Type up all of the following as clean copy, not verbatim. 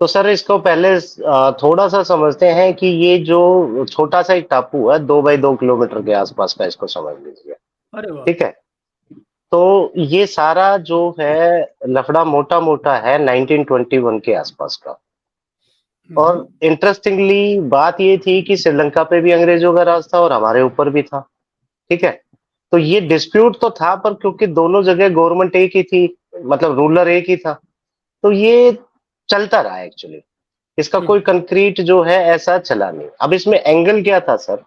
तो सर इसको पहले थोड़ा सा समझते हैं कि ये जो छोटा सा एक टापू है 2 बाई 2 किलोमीटर के आसपास का, इसको समझ लीजिए। अरे वाह। ठीक है। तो ये सारा जो है लफड़ा मोटा मोटा है 1921 के आसपास का। और हम्म। इंटरेस्टिंगली बात ये थी कि श्रीलंका पे भी अंग्रेजों का राज था और हमारे ऊपर भी था। ठीक है। तो ये डिस्प्यूट तो था, पर क्योंकि दोनों जगह गवर्नमेंट एक ही थी, मतलब रूलर एक ही था, तो ये चलता रहा एक्चुअली। इसका हम्म। कोई कंक्रीट जो है ऐसा चला नहीं। अब इसमें एंगल क्या था सर,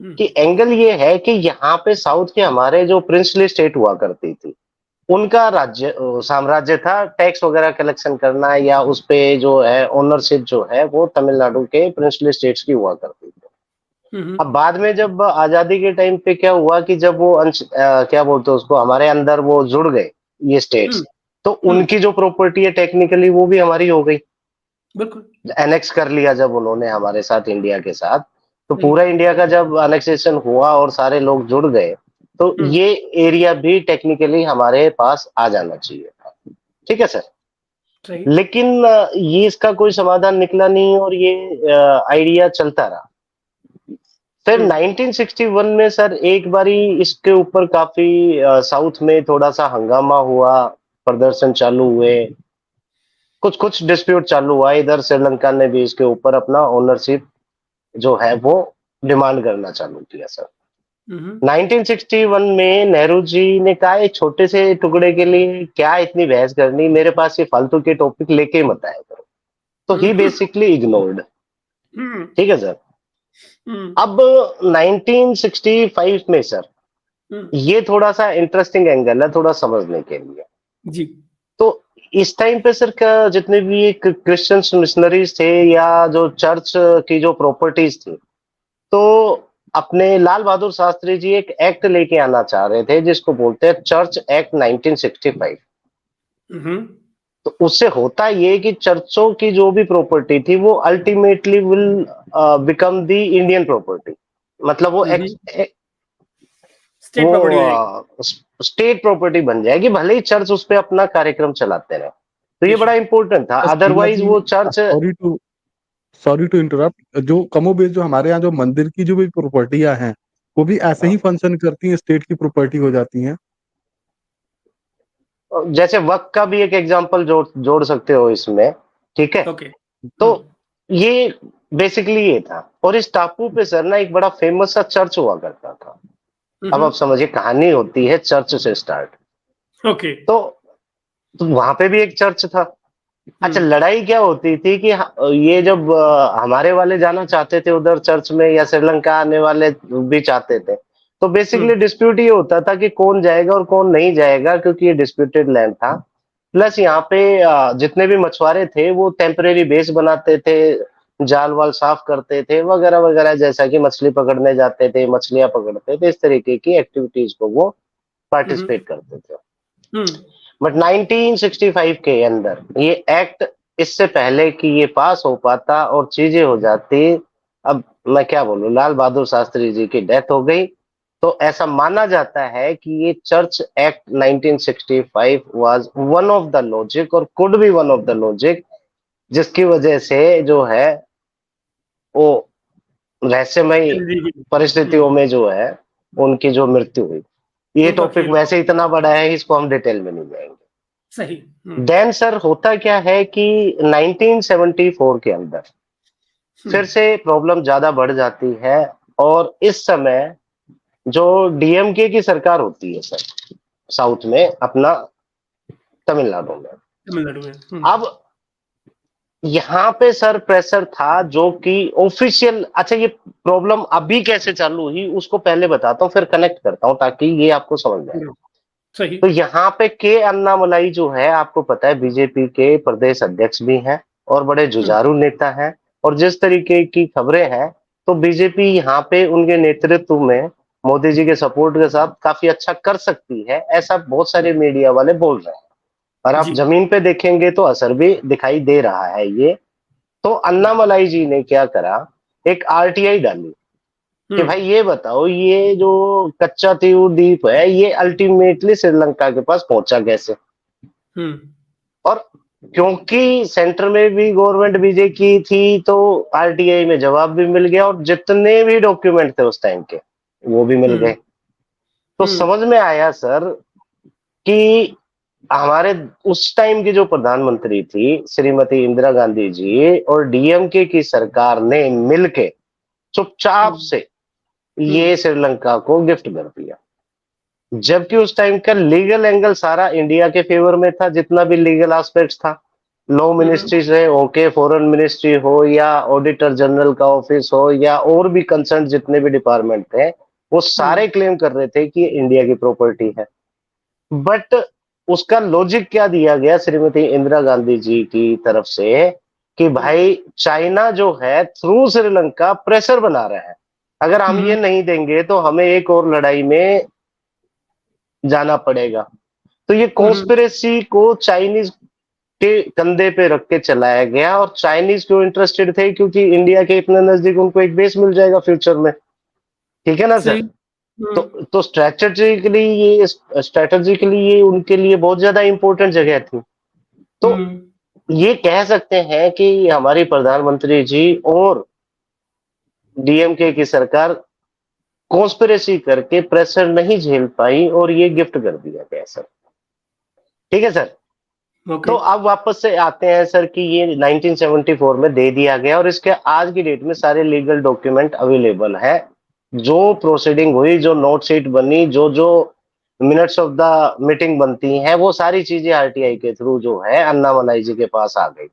हम्म। कि एंगल ये है कि यहाँ पे साउथ के हमारे जो प्रिंसली स्टेट हुआ करती थी, उनका राज्य साम्राज्य था टैक्स वगैरह कलेक्शन करना, या उस पे जो है ओनरशिप जो है वो तमिलनाडु के प्रिंसली स्टेट्स की हुआ करती थी। हम्म। अब बाद में जब आजादी के टाइम पे क्या हुआ कि जब वो अंश क्या बोलते हैं उसको, हमारे अंदर वो जुड़ गए ये हम्म। स्टेट्स, तो हम्म। उनकी जो प्रॉपर्टी है टेक्निकली वो भी हमारी हो गई। बिल्कुल एनेक्स कर लिया जब उन्होंने हमारे साथ, इंडिया के साथ। तो सही। पूरा इंडिया का जब अनेक्सेशन हुआ और सारे लोग जुड़ गए, तो हम्म। ये एरिया भी टेक्निकली हमारे पास आ जाना चाहिए था। ठीक है सर। सही। लेकिन ये इसका कोई समाधान निकला नहीं और ये आइडिया चलता रहा। फिर हम्म। 1961 में सर एक बारी इसके ऊपर काफी साउथ में थोड़ा सा हंगामा हुआ, प्रदर्शन चालू हुए, कुछ कुछ डिस्प्यूट चालू हुआ। इधर श्रीलंका ने भी इसके ऊपर अपना ओनरशिप जो है वो डिमांड करना चालू किया सर। हम्म। 1961 में नेहरू जी ने कहा एक छोटे से टुकड़े के लिए क्या इतनी बहस करनी, मेरे पास ये फालतू के टॉपिक लेके मत आया करो। तो ही हम्म। Basically ignored. हम्म। ठीक है सर। हम्म। अब 1965 में सर, हम्म। ये थोड़ा सा इंटरेस्टिंग एंगल है थोड़ा समझने के लिए। जी। तो इस टाइम पे सर का जितने भी एक क्रिश्चियंस मिशनरीज थे या जो चर्च की जो प्रॉपर्टीज थी, तो अपने लाल बहादुर शास्त्री जी एक एक्ट लेके आना चाह रहे थे जिसको बोलते हैं चर्च एक्ट 1965। हम्म। तो उससे होता ये कि चर्चों की जो भी प्रॉपर्टी थी वो ultimately will become the Indian property. मतलब वो हम्म। स्टेट प्रॉपर्टी हो जाएगी। वो स्टेट प्रॉपर्टी बन जाएगी, भले ही चर्च उस पे अपना कार्यक्रम चलाते रहे। तो ये बड़ा बेशक। इंपॉर्टेंट था, बस बिरला अदरवाइज जी, वो चर्च। सॉरी टू इंटरप्ट, जो कमो बेश जो हमारे यहाँ जो मंदिर की जो भी प्रॉपर्टियां हैं वो भी ऐसे ही फंक्शन करती हैं, स्टेट की प्रॉपर्टी हो जाती हैं। जैसे वक्त का भी एक एग्जांपल जोड़ सकते हो इसमें। ठीक है। ओके। तो ये बेसिकली ये था। और इस टापू पे सर ना एक बड़ा फेमस सा चर्च हुआ करता था। अब आप समझिए कहानी होती है चर्च से स्टार्ट। ओके। तो वहां पे भी एक चर्च था। अच्छा, हम्म। लड़ाई क्या होती थी कि ये जब हमारे वाले जाना चाहते थे उधर चर्च में, या श्रीलंका आने वाले भी चाहते थे, तो बेसिकली हम्म। डिस्प्यूट ये होता था कि कौन जाएगा और कौन नहीं जाएगा, क्योंकि ये डिस्प्यूटेड लैंड था। प्लस यहाँ पे जितने भी मछुआरे थे वो टेम्परेरी बेस बनाते थे, जाल वाल साफ करते थे वगैरह वगैरह, जैसा कि मछली पकड़ने जाते थे, मछलियां पकड़ते थे, इस तरीके की एक्टिविटीज को वो हम्म। पार्टिसिपेट करते थे। हम्म। बट 1965 के अंदर ये एक्ट, इससे पहले कि ये पास हो पाता और चीजें हो जाती, अब मैं क्या बोलूं, लाल बहादुर शास्त्री जी की डेथ हो गई। तो ऐसा माना जाता है कि ये church act 1965 was one of the logic और could be one of the logic, जिसकी वजह से जो है वो रहस्यमय परिस्थितियों में जो है उनकी जो मृत्यु हुई। ये उनका टॉपिक खेल। वैसे इतना बड़ा है, इसको हम डिटेल में नहीं जाएंगे। सही। देन सर होता क्या है कि 1974 के अंदर फिर से प्रॉब्लम ज्यादा बढ़ जाती है। और इस समय जो डीएमके की सरकार होती है सर साउथ में अपना, तमिलनाडु में। तमिलनाडु में। अब यहाँ पे सर प्रेशर था जो कि ऑफिशियल। अच्छा, ये प्रॉब्लम अभी कैसे चालू हुई उसको पहले बताता हूँ, फिर कनेक्ट करता हूँ ताकि ये आपको समझ में आए। सही। तो यहाँ पे के अन्नामलाई जो है, आपको पता है बीजेपी के प्रदेश अध्यक्ष भी हैं और बड़े जुझारू नेता हैं। और जिस तरीके की खबरें हैं, तो बीजेपी यहाँ पे उनके नेतृत्व में मोदी जी के सपोर्ट के साथ काफी अच्छा कर सकती है, ऐसा बहुत सारे मीडिया वाले बोल रहे हैं। और आप जी। जमीन पे देखेंगे तो असर भी दिखाई दे रहा है ये। तो अन्नामलाई जी ने क्या करा, एक आरटीआई डाली कि भाई ये बताओ ये जो कच्चा तीऊ द्वीप है ये अल्टीमेटली श्रीलंका के पास पहुंचा कैसे। हम्म। और क्योंकि सेंटर में भी गवर्नमेंट बीजेपी की थी, तो आरटीआई में जवाब भी मिल गया और जितने भी डॉक्यूमेंट थे उस टाइम के वो भी मिल गए। तो समझ में आया सर कि हमारे उस टाइम की जो प्रधानमंत्री थी श्रीमती इंदिरा गांधी जी और डीएमके की सरकार ने मिलके चुपचाप से ये श्रीलंका को गिफ्ट कर दिया, जबकि उस टाइम का लीगल एंगल सारा इंडिया के फेवर में था। जितना भी लीगल एस्पेक्ट्स था, लॉ मिनिस्ट्री से ओके, फॉरेन मिनिस्ट्री हो या ऑडिटर जनरल का ऑफिस हो या और भी कंसर्न जितने भी डिपार्टमेंट थे, वो सारे क्लेम कर रहे थे कि इंडिया की प्रॉपर्टी है। बट उसका लॉजिक क्या दिया गया श्रीमती इंदिरा गांधी जी की तरफ से कि भाई चाइना जो है थ्रू श्रीलंका प्रेशर बना रहा है, अगर हम ये नहीं देंगे तो हमें एक और लड़ाई में जाना पड़ेगा। तो ये कॉन्स्पिरेसी को चाइनीज के कंधे पे रख के चलाया गया। और चाइनीज क्यों इंटरेस्टेड थे? क्योंकि इंडिया के इतने नजदीक उनको एक बेस मिल जाएगा फ्यूचर में, ठीक है ना सर? तो स्ट्रेटेजिकली ये उनके लिए बहुत ज्यादा इंपॉर्टेंट जगह थी। तो ये कह सकते हैं कि हमारी प्रधानमंत्री जी और डीएमके की सरकार कॉन्स्पिरेसी करके प्रेशर नहीं झेल पाई और ये गिफ्ट कर दिया गया सर, ठीक है सर? तो अब वापस से आते हैं सर कि ये 1974 में दे दिया गया और इसके आज की डेट में सारे लीगल डॉक्यूमेंट अवेलेबल है। जो प्रोसीडिंग हुई, जो नोट शीट बनी, जो जो मिनट्स ऑफ द मीटिंग बनती हैं, वो सारी चीजें आरटीआई के थ्रू जो है अन्नामलाई जी के पास आ गई।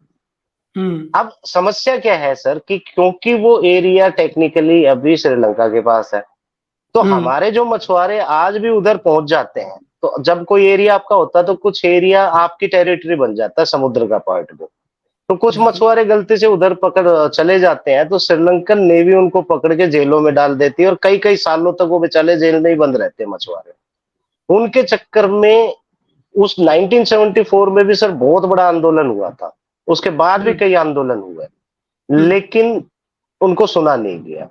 अब समस्या क्या है सर कि क्योंकि वो एरिया टेक्निकली अभी श्रीलंका के पास है, तो हमारे जो मछुआरे आज भी उधर पहुंच जाते हैं। तो जब कोई एरिया आपका होता है तो कुछ एरिया आपकी टेरिटरी बन जाता है, समुद्र का पार्ट में। तो कुछ मछुआरे गलती से उधर पकड़ चले जाते हैं, तो श्रीलंकन नेवी उनको पकड़ के जेलों में डाल देती है और कई कई सालों तक वो बेचारे जेल में ही बंद रहते हैं मछुआरे। उनके चक्कर में उस 1974 में भी सर बहुत बड़ा आंदोलन हुआ था, उसके बाद भी कई आंदोलन हुए, लेकिन उनको सुना नहीं गया।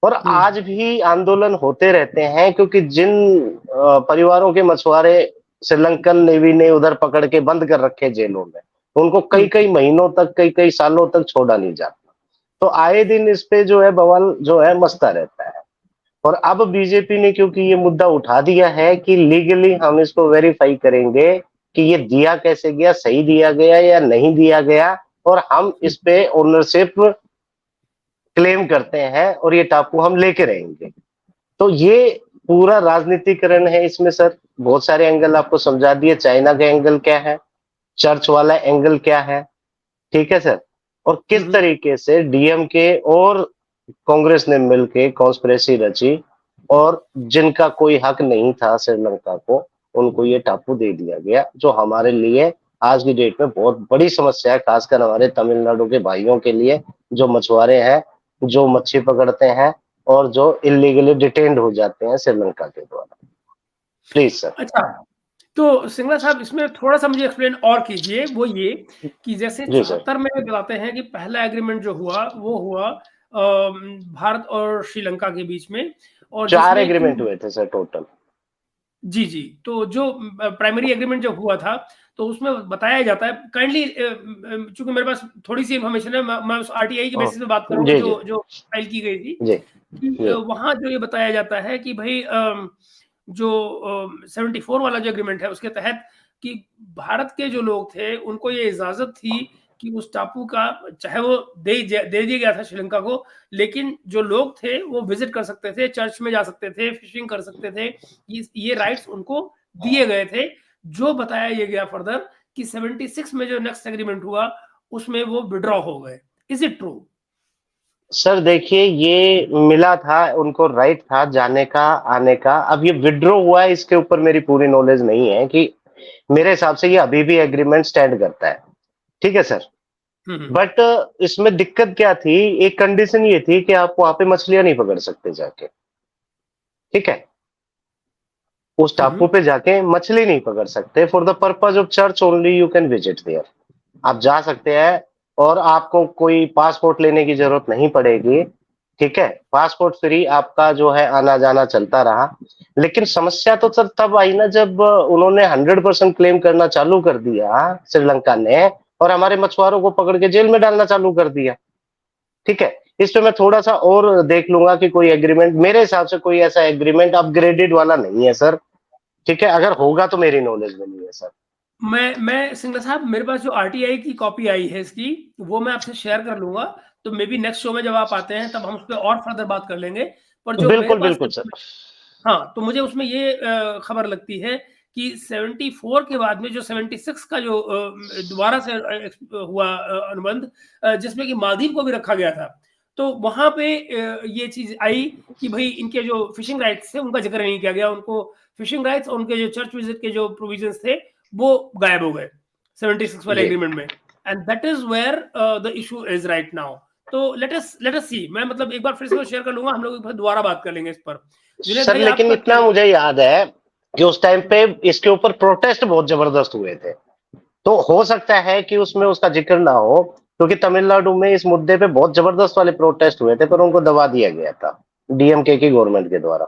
और आज भी आंदोलन होते रहते हैं, क्योंकि जिन परिवारों के मछुआरे श्रीलंकन नेवी ने उधर पकड़ के बंद कर रखे जेलों में, उनको कई कई महीनों तक, कई कई सालों तक छोड़ा नहीं जाता। तो आए दिन इस पे जो है बवाल जो है मचता रहता है। और अब बीजेपी ने क्योंकि ये मुद्दा उठा दिया है कि लीगली हम इसको वेरीफाई करेंगे कि ये दिया कैसे गया, सही दिया गया या नहीं दिया गया, और हम इस पे ओनरशिप क्लेम करते हैं और ये टापू हम लेके रहेंगे। तो ये पूरा राजनीतिकरण है इसमें सर। बहुत सारे एंगल आपको समझा दिए, चाइना का एंगल क्या है, चर्च वाला एंगल क्या है, ठीक है सर? और किस तरीके से डीएमके और कांग्रेस ने मिलके कॉन्स्पिरेसी रची और जिनका कोई हक नहीं था श्रीलंका को, उनको ये टापू दे दिया गया, जो हमारे लिए आज की डेट में बहुत बड़ी समस्या है, खासकर हमारे तमिलनाडु के भाइयों के लिए, जो मछुआरे हैं, जो मच्छी पकड़ते हैं और जो इलीगली डिटेन्ड हो जाते हैं श्रीलंका के द्वारा। Please sir. अच्छा, तो सिंगला साहब इसमें थोड़ा सा मुझे एक्सप्लेन और कीजिए। वो ये कि जैसे 74 में बताते हैं कि पहला एग्रीमेंट जो हुआ वो हुआ भारत और श्रीलंका के बीच में, और 4 एग्रीमेंट हुए थे सर टोटल। जी जी। तो जो प्राइमरी एग्रीमेंट जो हुआ था, तो उसमें बताया जाता है, काइंडली चूंकि मेरे पास थोड़ी सी इन्फॉर्मेशन है, मैं उस आरटीआई के बेसिस पे बात करूंगा जो फाइल की गई थी, कि वहां जो ये बताया जाता है कि भाई जो 74 वाला जो एग्रीमेंट है उसके तहत कि भारत के जो लोग थे उनको ये इजाजत थी कि उस टापू का, चाहे वो दे दिया गया था श्रीलंका को, लेकिन जो लोग थे वो विजिट कर सकते थे, चर्च में जा सकते थे, फिशिंग कर सकते थे, ये राइट्स उनको दिए गए थे। जो बताया ये गया फर्दर कि 76 में जो नेक्स्ट एग्रीमेंट हुआ उसमें वो विड्रॉ हो गए। Is it true? सर देखिए, ये मिला था उनको, राइट था जाने का, आने का। अब ये विड्रॉ हुआ है, इसके ऊपर मेरी पूरी नॉलेज नहीं है, कि मेरे हिसाब से ये अभी भी एग्रीमेंट स्टैंड करता है, ठीक है सर? बट इसमें दिक्कत क्या थी, एक कंडीशन ये थी कि आप वहां पे मछलियां नहीं पकड़ सकते जाके, ठीक है? उस टापू पे जाके मछली नहीं पकड़ सकते। For the purpose of church only you can visit there. आप जा सकते हैं और आपको कोई पासपोर्ट लेने की जरूरत नहीं पड़ेगी, ठीक है? पासपोर्ट फ्री आपका जो है आना जाना चलता रहा। लेकिन समस्या तो सर तब आई ना जब उन्होंने 100% क्लेम करना चालू कर दिया श्रीलंका ने, और हमारे मछुआरों को पकड़ के जेल में डालना चालू कर दिया। ठीक है, इस पे मैं थोड़ा सा और देख लूंगा कि कोई एग्रीमेंट, मेरे हिसाब से कोई ऐसा एग्रीमेंट अपग्रेडेड वाला नहीं है सर। ठीक है, अगर होगा तो मेरी नॉलेज में नहीं है सर। मैं सिंगला साहब, मेरे पास जो आरटीआई की कॉपी आई है इसकी, वो मैं आपसे शेयर कर लूंगा, तो मे बी नेक्स्ट शो में जब आप आते हैं तब हम उस पर और फर्दर बात कर लेंगे। पर जो मेरे बिल्कुल पास, बिल्कुल सर। हाँ, तो मुझे उसमें ये खबर लगती है कि 74 के बाद में जो 76 का जो दोबारा से हुआ अनुबंध, जिसमें कि मालदीव को भी रखा गया था, तो वहां पे ये चीज आई कि भाई इनके जो फिशिंग राइट्स थे उनका जिक्र नहीं किया गया, उनको फिशिंग राइट्स और उनके जो चर्च विजिट के जो प्रोविजंस थे वो गायब हो गए 76 वाले एग्रीमेंट में, and that is where the issue is right now. तो लेट अस सी, मैं मतलब एक बार फिर से शेयर कर लूंगा, हम लोग दोबारा बात कर लेंगे इस पर। सर लेकिन इतना मुझे याद है कि उस टाइम पे इसके ऊपर प्रोटेस्ट बहुत जबरदस्त हुए थे, तो हो सकता है कि उसमें उसका जिक्र ना हो, क्योंकि तमिलनाडु में इस मुद्दे पे बहुत जबरदस्त वाले प्रोटेस्ट हुए थे, पर उनको दबा दिया गया था डीएमके की गवर्नमेंट के द्वारा।